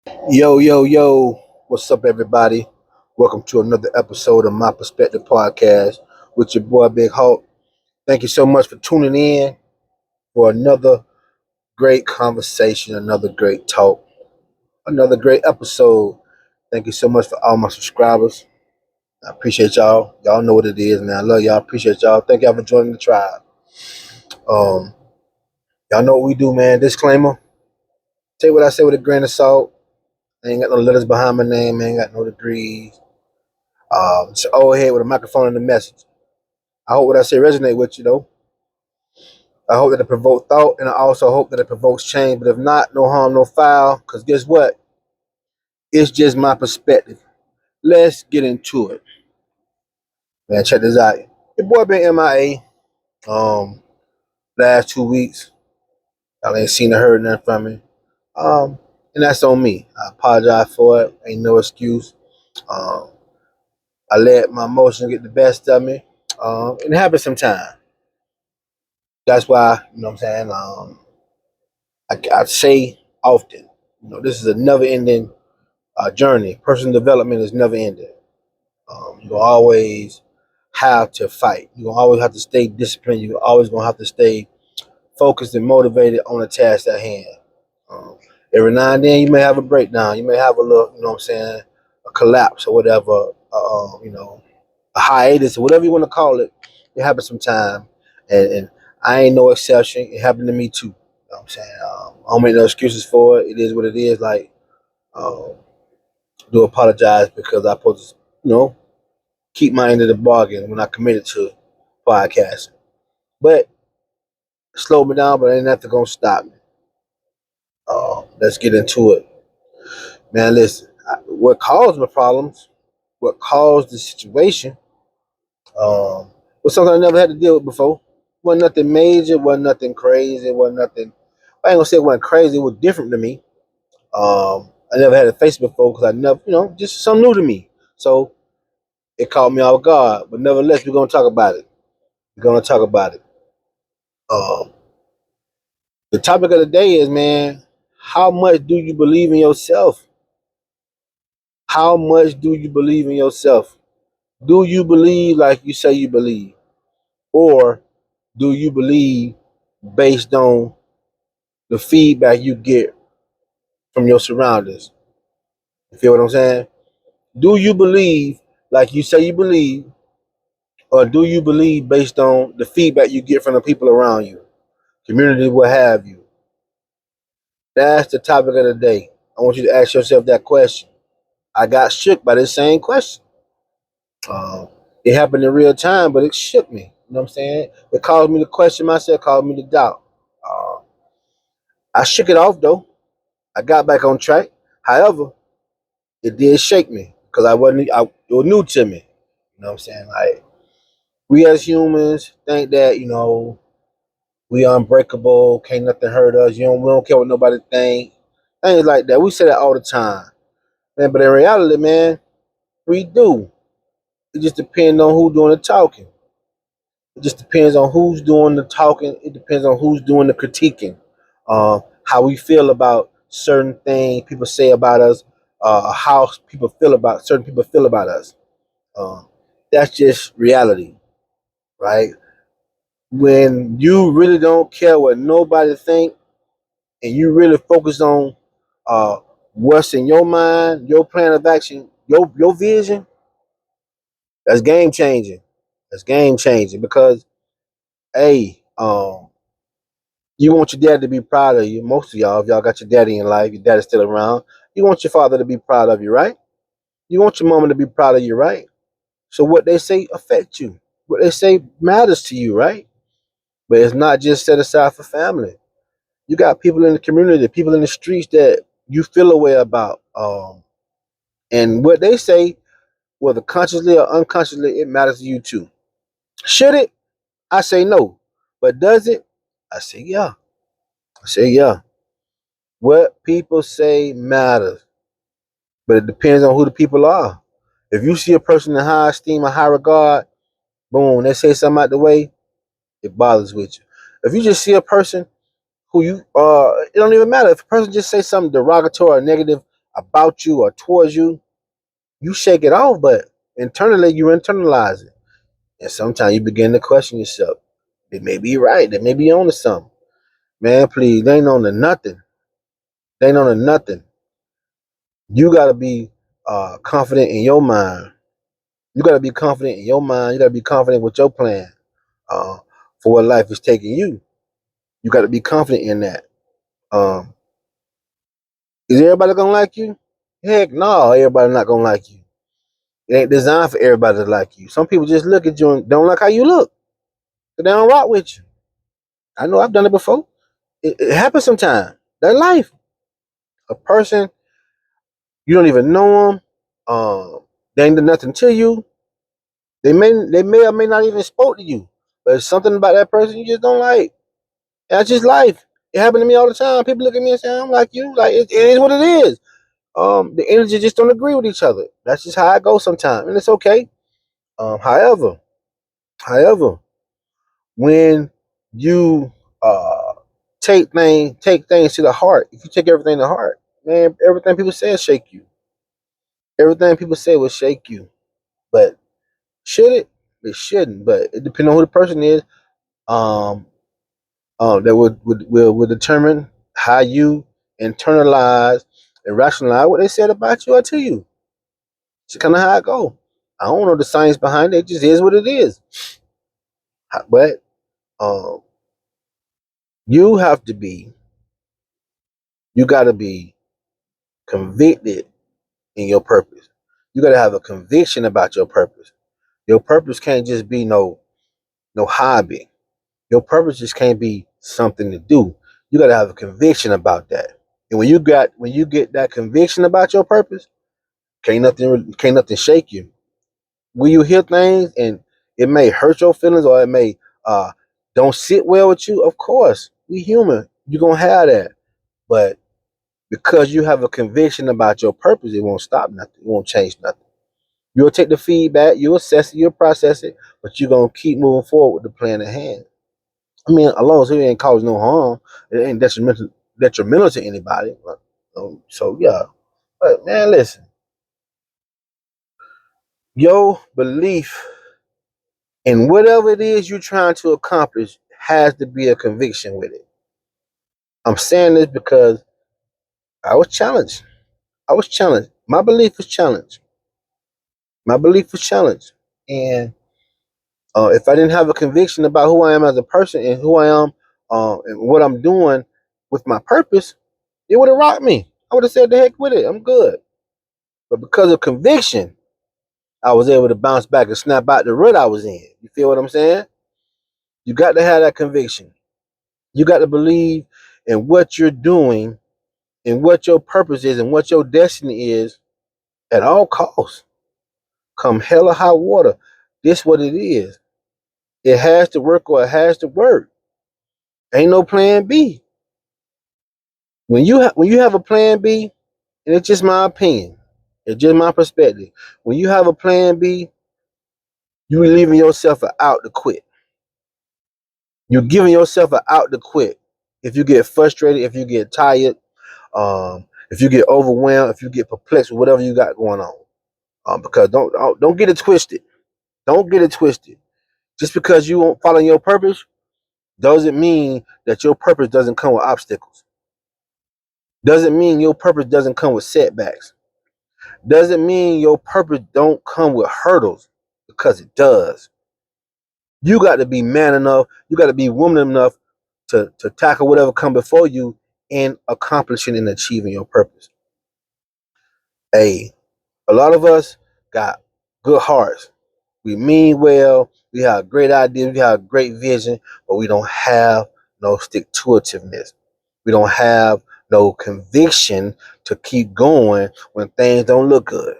Yo, yo, yo, what's up, everybody? Welcome to another episode of My Perspective Podcast with your boy Big Hulk. Thank you so much for tuning in for another great conversation, another great talk, another great episode. Thank you so much for all my subscribers. I appreciate y'all. Y'all know what it is, man. I love y'all. Appreciate y'all. Thank y'all for joining the tribe. Um, y'all know what we do, man. Disclaimer: say what I say with a grain of salt. I ain't got no letters behind my name. I ain't got no degrees. It's an old head with a microphone and a message. I hope what I say resonate with you, though. I hope that it provokes thought, and I also hope that it provokes change. But if not, no harm, no foul. Because guess what? It's just my perspective. Let's get into it. Man, check this out. Your boy been MIA last 2 weeks. I ain't seen or heard nothing from me. And that's on me. I apologize for it. Ain't no excuse. Um, I let my emotions get the best of me. It happens sometimes. That's why, you know what I'm saying? I say often, this is a never ending journey. Personal development is never ending. You're gonna always have to fight. You're gonna always have to stay disciplined. You're always gonna have to stay focused and motivated on the task at hand. Um, every now and then you may have a breakdown. You may have a little, you know what I'm saying, a collapse or whatever, a hiatus or whatever you want to call it. It happens sometime. And I ain't no exception. It happened to me too. You know what I'm saying? I don't make no excuses for it. It is what it is. Like, um, do apologize because I supposed to, keep my end of the bargain when I committed to podcasting. But it slowed me down, but ain't nothing gonna stop me. Let's get into it. Man, listen, what caused my problems, what caused the situation, was something I never had to deal with before. Wasn't nothing major, wasn't nothing crazy, wasn't nothing. I ain't gonna say it wasn't crazy. It was different to me. I never had a face before because I never, just something new to me. So it caught me off guard. But nevertheless, we're gonna talk about it. We're gonna talk about it. Um, the topic of the day is, man, how much do you believe in yourself? How much do you believe in yourself? Do you believe like you say you believe? Or do you believe based on the feedback you get from your surroundings? You feel what I'm saying? Do you believe like you say you believe, or do you believe based on the feedback you get from the people around you, community, what have you? That's the topic of the day. I want you to ask yourself that question. I got shook by this same question. Um, it happened in real time, but it shook me. You know what I'm saying? It caused me to question myself, caused me to doubt. Uh, I shook it off though. I got back on track. However, it did shake me because it was new to me. You know what I'm saying? Like, we as humans think that, we unbreakable, can't nothing hurt us. We don't care what nobody think. Things like that. We say that all the time. Man, but in reality, man, we do. It just depends on who's doing the talking. It just depends on who's doing the talking. It depends on who's doing the critiquing. How we feel about certain things people say about us, how certain people feel about us. Uh, that's just reality, right? When you really don't care what nobody think, and you really focus on uh, what's in your mind, your plan of action, your vision, that's game changing. That's game changing because, hey, you want your dad to be proud of you. Most of y'all, if y'all got your daddy in life, your daddy's still around. You want your father to be proud of you, right? You want your mama to be proud of you, right? So what they say affects you. What they say matters to you, right? But it's not just set aside for family. You got people in the community, people in the streets that you feel a way about. And what they say, whether consciously or unconsciously, it matters to you too. Should it? I say no. But does it? I say yeah. I say yeah. What people say matters, but it depends on who the people are. If you see a person in high esteem or high regard, boom, they say something out the way, it bothers with you. If you just see a person who it don't even matter if a person just say something derogatory or negative about you or towards you, you shake it off, but internally you internalize it. And sometimes you begin to question yourself. They may be right. They may be on to something. Man, please, they ain't on to nothing. They ain't on to nothing. You got to be confident in your mind. You got to be confident in your mind. You got to be confident with your plan uh, for what life is taking you. You got to be confident in that. Um, is everybody gonna like you? Heck no, everybody not gonna like you. It ain't designed for everybody to like you. Some people just look at you and don't like how you look. So they don't rock with you. I know I've done it before. It happens sometimes. That's life. A person you don't even know them. They ain't done nothing to you. They may or may not even spoke to you. But it's something about that person you just don't like. That's just life. It happened to me all the time. People look at me and say, "I'm like you." Like it is what it is. The energy just don't agree with each other. That's just how I go sometimes, and it's okay. However, however, when you uh take things to the heart, if you take everything to heart, man, everything people say will shake you. Everything people say will shake you. But should it? It shouldn't. But it depends on who the person is. Um, that would determine how you internalize and rationalize what they said about you or to you. It's kind of how I go. I don't know the science behind it. It just is what it is. But um, you have to be, you got to be convicted in your purpose. You got to have a conviction about your purpose. Your purpose can't just be no hobby. Your purpose just can't be something to do. You got to have a conviction about that. And when you get that conviction about your purpose, can't nothing shake you. When you hear things and it may hurt your feelings or it may uh don't sit well with you, of course, we human. You're gonna have that. But because you have a conviction about your purpose, it won't stop nothing. It won't change nothing. You'll take the feedback, you'll assess it, you'll process it, but you're gonna keep moving forward with the plan at hand. I mean, as long as it ain't causing no harm, it ain't detrimental to anybody. So yeah. But man, listen, your belief in whatever it is you're trying to accomplish has to be a conviction with it. I'm saying this because I was challenged. I was challenged. My belief was challenged. My belief was challenged. And if I didn't have a conviction about who I am as a person and who I am and what I'm doing with my purpose, it would have rocked me. I would have said, the heck with it. I'm good. But because of conviction, I was able to bounce back and snap out the rut I was in. You feel what I'm saying? You got to have that conviction. You got to believe in what you're doing and what your purpose is and what your destiny is at all costs. Come hell or high water. This what it is. It has to work or it has to work. Ain't no plan B. When you have a plan B, and it's just my opinion, it's just my perspective. When you have a plan B, you're leaving yourself an out to quit. You're giving yourself an out to quit. If you get frustrated, if you get tired, if you get overwhelmed, if you get perplexed with whatever you got going on. Because don't get it twisted. Don't get it twisted. Just because you won't follow your purpose doesn't mean that your purpose doesn't come with obstacles. Doesn't mean your purpose doesn't come with setbacks. Doesn't mean your purpose don't come with hurdles, because it does. You got to be man enough, you got to be woman enough to tackle whatever come before you in accomplishing and achieving your purpose. Hey, a lot of us got good hearts. We mean well, we have great ideas, we have great vision, but we don't have no stick to itiveness. We don't have no conviction to keep going when things don't look good.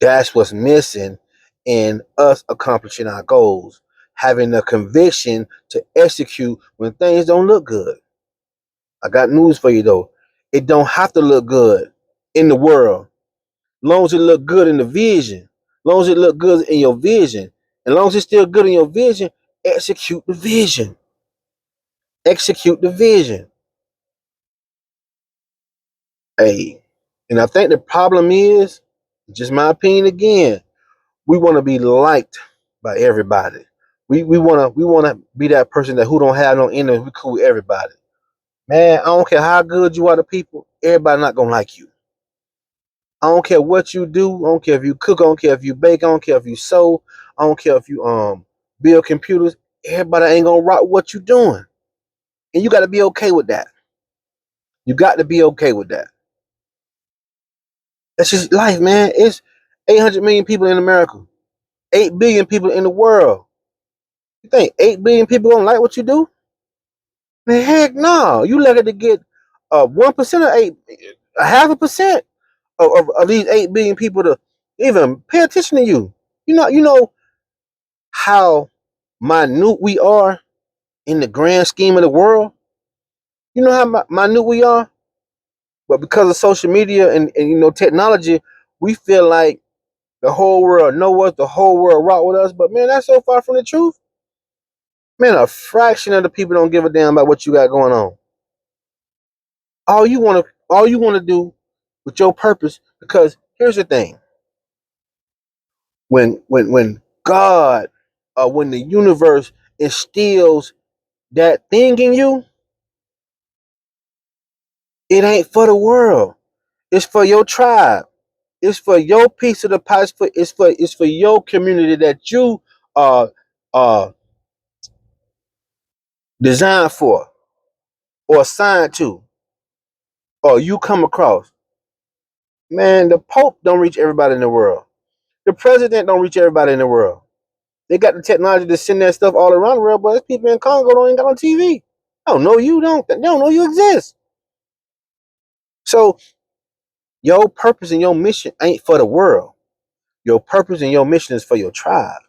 That's what's missing in us accomplishing our goals. Having the conviction to execute when things don't look good. I got news for you though. It don't have to look good in the world. Long as it look good in the vision. Long as it look good in your vision. And long as it's still good in your vision, execute the vision. Execute the vision. Hey, and I think the problem is, just my opinion again, we want to be liked by everybody. We wanna be that person that who don't have no enemies. We cool with everybody. Man, I don't care how good you are to people. Everybody not gonna like you. I don't care what you do. I don't care if you cook. I don't care if you bake. I don't care if you sew. I don't care if you build computers. Everybody ain't gonna rock what you doing, and you got to be okay with that. You got to be okay with that. That's just life, man. It's 800 million people in America, 8 billion people in the world. You think 8 billion people gonna like what you do? Man, heck no. You lucky to get 1% of eight, a half a percent of these 8 billion people to even pay attention to you. You know how minute we are in the grand scheme of the world. You know how minute we are, but because of social media and technology, we feel like the whole world know us, the whole world rock with us. But man, that's so far from the truth. Man, a fraction of the people don't give a damn about what you got going on. All you wanna do with your purpose, because here's the thing. When God or when the universe instills that thing in you, it ain't for the world. It's for your tribe. It's for your piece of the pie. It's for your community that you are designed for or assigned to or you come across. Man, the Pope don't reach everybody in the world. The president don't reach everybody in the world. They got the technology to send that stuff all around the world, but there's people in Congo don't even got on TV. I don't know you don't. They don't know you exist. So your purpose and your mission ain't for the world. Your purpose and your mission is for your tribe.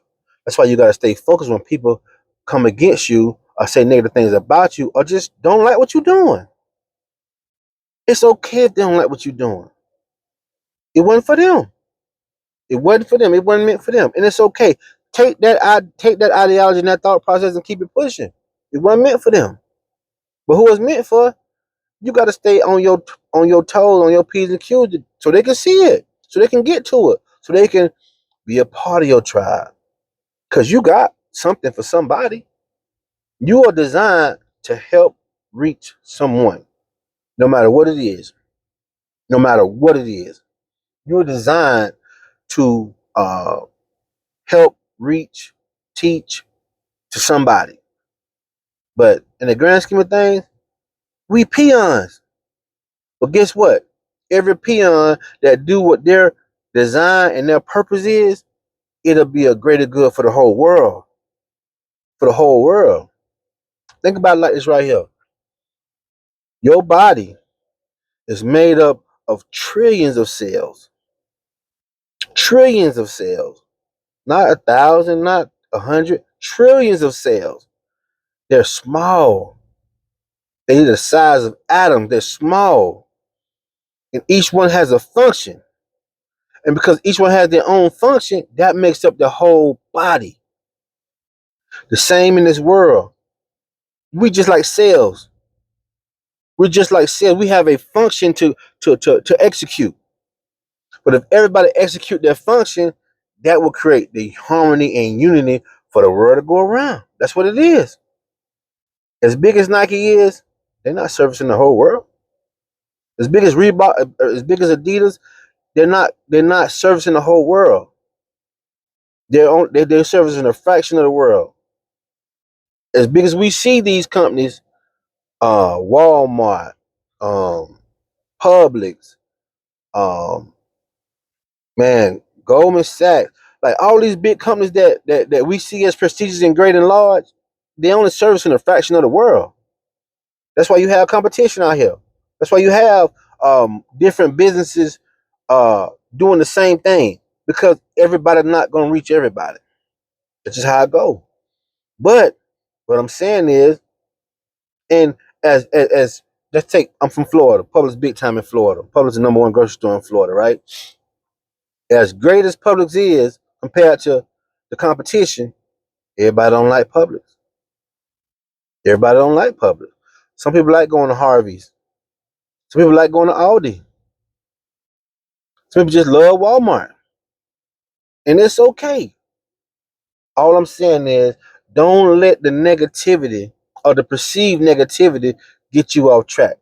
That's why you gotta stay focused when people come against you or say negative things about you or just don't like what you're doing. It's okay if they don't like what you're doing. It wasn't for them. It wasn't for them. It wasn't meant for them. And it's okay. Take that ideology and that thought process and keep it pushing. It wasn't meant for them. But who it's meant for, you got to stay on your toes, on your P's and Q's, so they can see it, so they can get to it, so they can be a part of your tribe. Cause you got something for somebody. You are designed to help reach someone, no matter what it is. No matter what it is, you're designed to help reach, teach to somebody. But in the grand scheme of things, we peons. But guess what? Every peon that do what their design and their purpose is, it'll be a greater good for the whole world. For the whole world. Think about it like this right here. Your body is made up of trillions of cells. Trillions of cells. Not 1,000, not 100. Trillions of cells. They're small. They're the size of atoms. They're small. And each one has a function. And because each one has their own function, that makes up the whole body. The same in this world. We just like cells. We're just like cells. We have a function to execute. But if everybody execute their function, that will create the harmony and unity for the world to go around. That's what it is. As big as Nike is, they're not servicing the whole world. As big as Reebok, as big as Adidas, they're not servicing the whole world. They're servicing a fraction of the world. As big as we see these companies, Walmart, um, Publix, um, man, Goldman Sachs, like all these big companies that we see as prestigious and great and large, they only servicing a fraction of the world. That's why you have competition out here. That's why you have different businesses uh, doing the same thing, because everybody's not gonna reach everybody. That's just how it goes. But what I'm saying is, and as let's take, I'm from Florida. Publix big time in Florida. Publix is the number one grocery store in Florida, right? As great as Publix is compared to the competition, everybody don't like Publix. Everybody don't like Publix. Some people like going to Harvey's. Some people like going to Aldi. Some people just love Walmart. And it's okay. All I'm saying is don't let the negativity or the perceived negativity get you off track,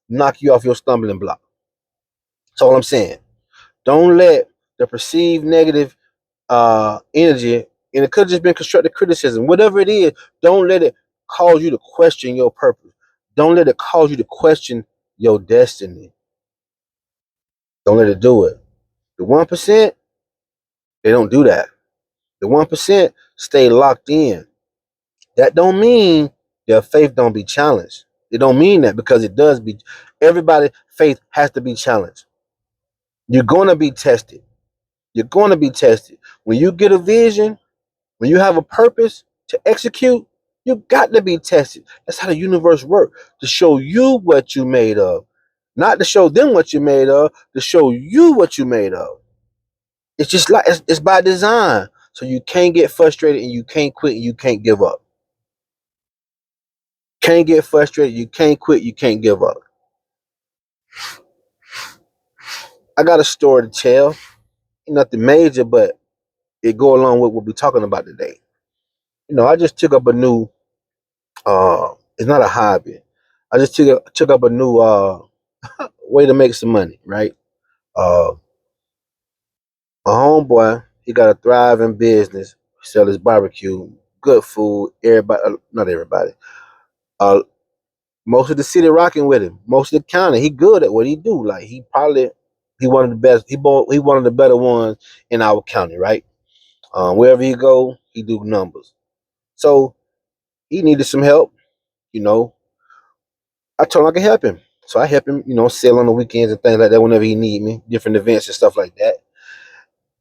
knock you off your stumbling block. That's all I'm saying. Don't let the perceived negative energy, and it could have just been constructive criticism, whatever it is, don't let it cause you to question your purpose. Don't let it cause you to question your destiny. Don't let it do it. The 1%, they don't do that. The 1% stay locked in. That don't mean their faith don't be challenged. It don't mean that, because it does be. Everybody faith has to be challenged. You're gonna be tested. You're gonna be tested. When you get a vision, when you have a purpose to execute, you got to be tested. That's how the universe works. To show you what you made of. Not to show them what you made of, to show you what you made of. It's just like it's by design. So you can't get frustrated and you can't quit and you can't give up. Can't get frustrated, you can't quit, you can't give up. I got a story to tell. Nothing major, but it go along with what we're talking about today. I just took up a new it's not a hobby. I just took up a new way to make some money, right? Uh my homeboy, he got a thriving business, sell his barbecue, good food, everybody not everybody. Uh Most of the city rocking with him. Most of the county, he good at what he do. Like he one of the best. He one of the better ones in our county, right? Wherever he go, he do numbers. So he needed some help. You know, I told him I could help him. So I help him. Sell on the weekends and things like that whenever he need me, different events and stuff like that.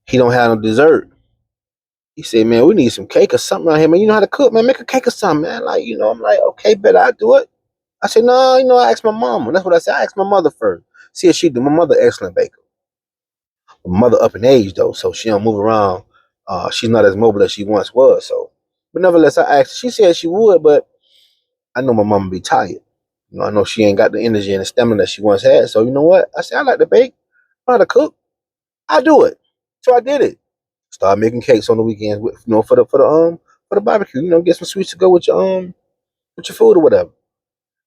He don't have no dessert. He said, "Man, we need some cake or something around here, man. You know how to cook, man? Make a cake or something, man." Like, I'm like, "Okay, bet I'll do it." I said, "No, I asked my mama." That's what I said. I asked my mother first. See if she do. My mother, excellent baker. My mother up in age though, so she don't move around. She's not as mobile as she once was. So, but nevertheless, I asked. She said she would, but I know my mama be tired. I know she ain't got the energy and the stamina that she once had. So you know what? I said I like to bake. I know how to cook. I do it. So I did it. Started making cakes on the weekends with, for the barbecue. Get some sweets to go with your food or whatever.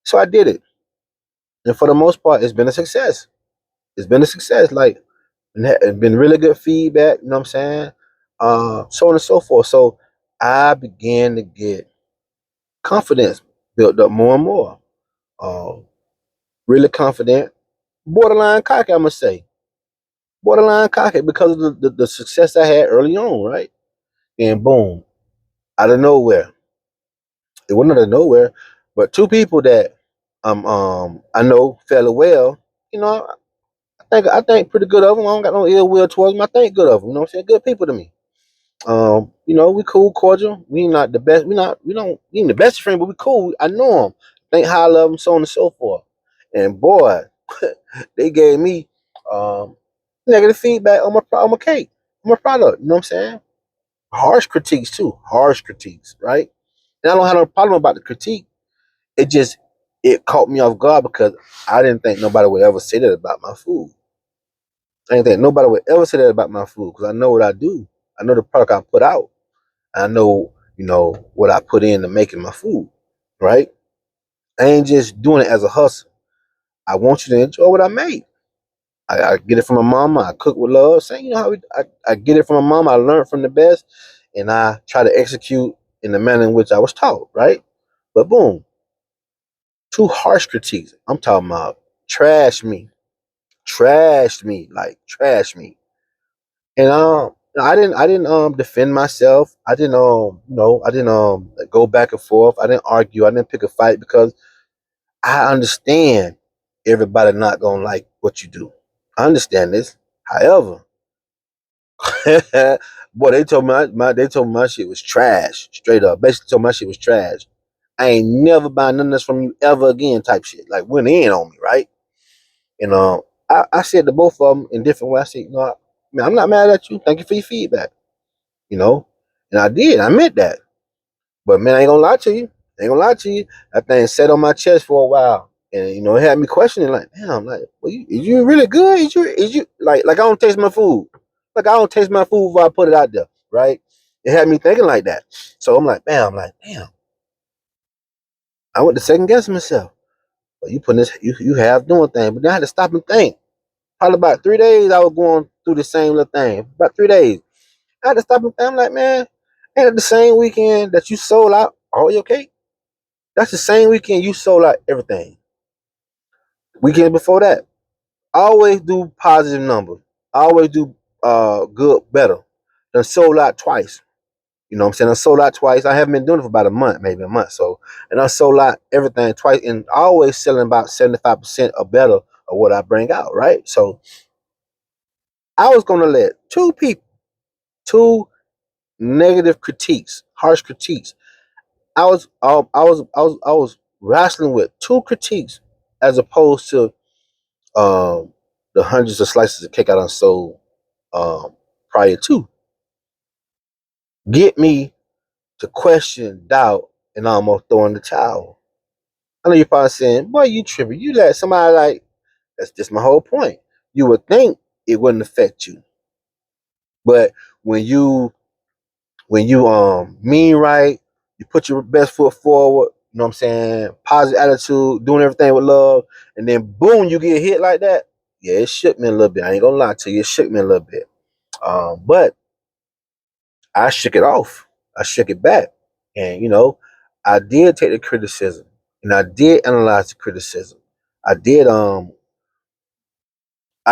So I did it, and for the most part, it's been a success. It's been a success. Like, and it's been really good feedback. You know what I'm saying? So on and so forth. So I began to get confidence built up more and more. Uh, really confident, borderline cocky, I must say, borderline cocky because of the success I had early on, right? And boom, out of nowhere, it wasn't out of nowhere, but two people that I know fairly well. You know, I think pretty good of them. I don't got no ill will towards them. I think good of them. You know what I'm saying? Good people to me. We cool, cordial. We not the best. We ain't the best friend, but we cool. I know them. Think high love them, so on and so forth. And boy, they gave me um negative feedback on my cake, on my product. You know what I'm saying? Harsh critiques too. Harsh critiques, right? And I don't have no problem about the critique. It just it caught me off guard because I didn't think nobody would ever say that about my food. I didn't think nobody would ever say that about my food because I know what I do. I know the product I put out. I know, what I put into making my food, right? I ain't just doing it as a hustle. I want you to enjoy what I make. I get it from my mama. I cook with love. Same, I get it from my mama. I learned from the best, and I try to execute in the manner in which I was taught, right? But boom, two harsh critiques. I'm talking about trash me, like trash me. And I didn't defend myself. I didn't I didn't go back and forth. I didn't argue. I didn't pick a fight because I understand everybody not gonna like what you do. I understand this. However, boy, they told me my shit was trash. Straight up. Basically told me my shit was trash. I ain't never buying none of this from you ever again type shit. Like went in on me, right? And I said to both of them in different ways. I said, man, I'm not mad at you. Thank you for your feedback. You know? And I did. I meant that. But man, I ain't gonna lie to you. I ain't gonna lie to you. That thing sat on my chest for a while. And it had me questioning, like, damn, like, well, is you really good? Is you like I don't taste my food. Like I don't taste my food before I put it out there, right? It had me thinking like that. So I'm like, damn. I went to second guess myself. But you putting this, you have doing things, but then I had to stop and think. Probably about 3 days, I was going through the same little thing. About 3 days, I had to stop and think. I'm like, man, ain't it the same weekend that you sold out all your cake? That's the same weekend you sold out everything. Weekend before that, I always do positive numbers. I always do good better than sold out twice. You know what I'm saying? I sold out twice. I haven't been doing it for about a month, maybe a month. So, and I sold out everything twice, and I always selling about 75% or better of what I bring out, right? So I was gonna let two negative critiques, harsh critiques. I was wrestling with two critiques as opposed to um, the hundreds of slices of cake I done sold um, prior to. Get me to question, doubt, and almost throw in the towel. I know you're probably saying, boy, you tripping. You let somebody like, that's just my whole point. You would think it wouldn't affect you. But when you mean right, you put your best foot forward, you know what I'm saying, positive attitude, doing everything with love, and then boom, you get hit like that. Yeah, it shook me a little bit. I ain't gonna lie to you, it shook me a little bit. But I shook it off. I shook it back. And I did take the criticism and I did analyze the criticism. I did I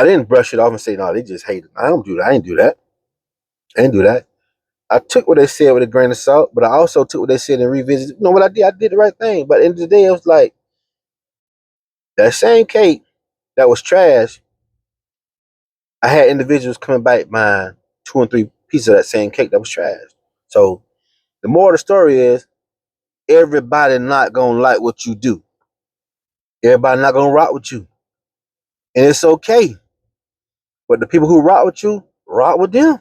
didn't brush it off and say, no, they just hate it. I don't do that. I didn't do that. I didn't do that. I took what they said with a grain of salt, but I also took what they said and revisited. You know what I did? I did the right thing. But at the end of the day, it was like that same cake that was trash. I had individuals coming back buying 2 and 3 pieces of that same cake that was trash. So the moral of the story is everybody not gonna like what you do. Everybody not gonna rock with you. And it's okay. But the people who rock with you, rock with them.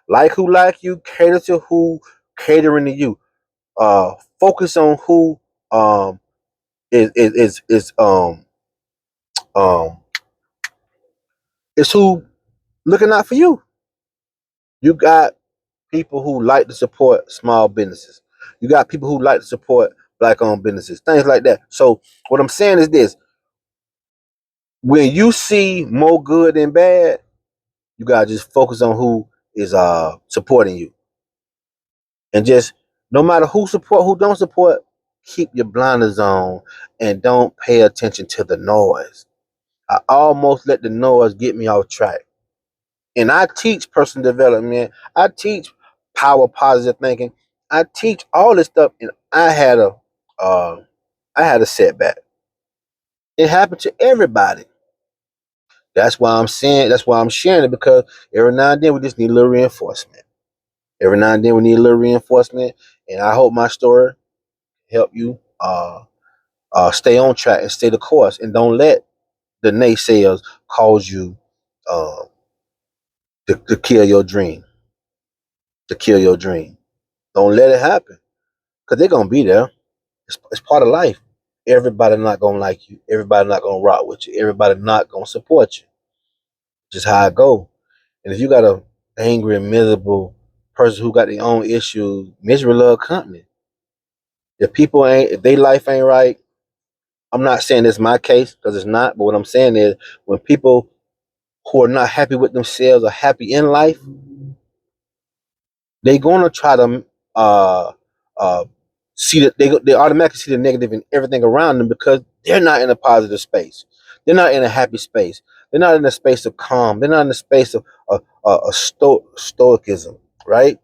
Like who like you, cater to who catering to you. Focus on who um is um is who looking out for you. You got people who like to support small businesses. You got people who like to support black owned businesses, things like that. So what I'm saying is this: when you see more good than bad, you gotta just focus on who is supporting you. And just no matter who support, who don't support, keep your blinders on and don't pay attention to the noise. I almost let the noise get me off track. And I teach personal development. I teach power positive thinking. I teach all this stuff, and uh, I had a setback. It happened to everybody. That's why I'm saying. That's why I'm sharing it, because every now and then we just need a little reinforcement. Every now and then we need a little reinforcement, and I hope my story help you stay on track and stay the course, and don't let the naysayers cause you uh, to kill your dream. To kill your dream. Don't let it happen, because they're gonna be there. It's part of life. Everybody not gonna like you. Everybody not gonna rock with you. Everybody not gonna support you. Just how I go. And if you got a angry and miserable person who got their own issues, misery love company. If they life ain't right, I'm not saying it's my case because it's not. But what I'm saying is, when people who are not happy with themselves or happy in life, they gonna try to uh uh see that they automatically see the negative in everything around them, because they're not in a positive space. They're not in a happy space. They're not in a space of calm. They're not in a space of stoicism, right?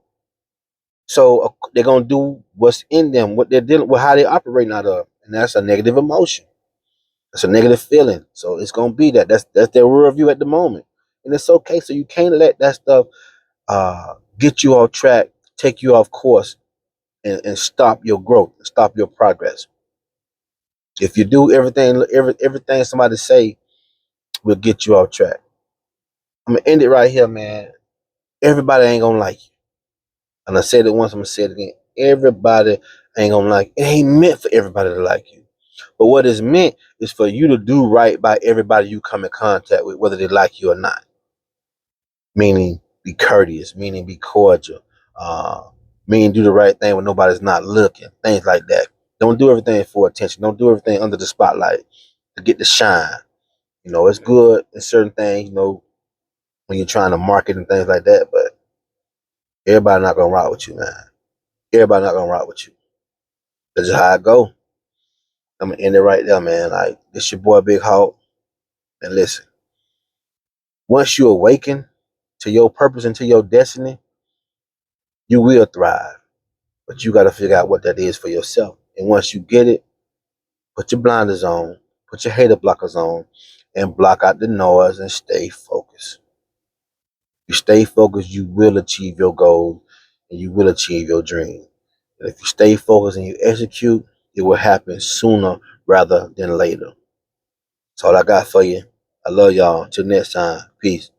So they're gonna do what's in them, what they're dealing with, how they operating out of, and that's a negative emotion. It's a negative feeling. So it's gonna be that. That's their worldview at the moment, and it's okay. So you can't let that stuff get you off track, take you off course, and stop your growth, stop your progress. If you do everything somebody say will get you off track. I'm gonna end it right here, man. Everybody ain't gonna like you. And I said it once, I'm gonna say it again. Everybody ain't gonna like you. It ain't meant for everybody to like you. But what is meant is for you to do right by everybody you come in contact with, whether they like you or not. Meaning, be courteous. Meaning, be cordial. Uh, Meaning, do the right thing when nobody's not looking. Things like that. Don't do everything for attention. Don't do everything under the spotlight to get the shine. You know, it's good in certain things, you know, when you're trying to market and things like that, but everybody not gonna rock with you, man. Everybody not gonna rock with you. That's just how I go. I'm gonna end it right there, man. Like, this your boy Big Hawk. And listen, once you awaken to your purpose and to your destiny, you will thrive. But you gotta figure out what that is for yourself. And once you get it, put your blinders on, put your hater blockers on, and block out the noise and stay focused. If you stay focused, you will achieve your goals and you will achieve your dream. And if you stay focused and you execute, it will happen sooner rather than later. That's all I got for you. I love y'all. Until next time. Peace.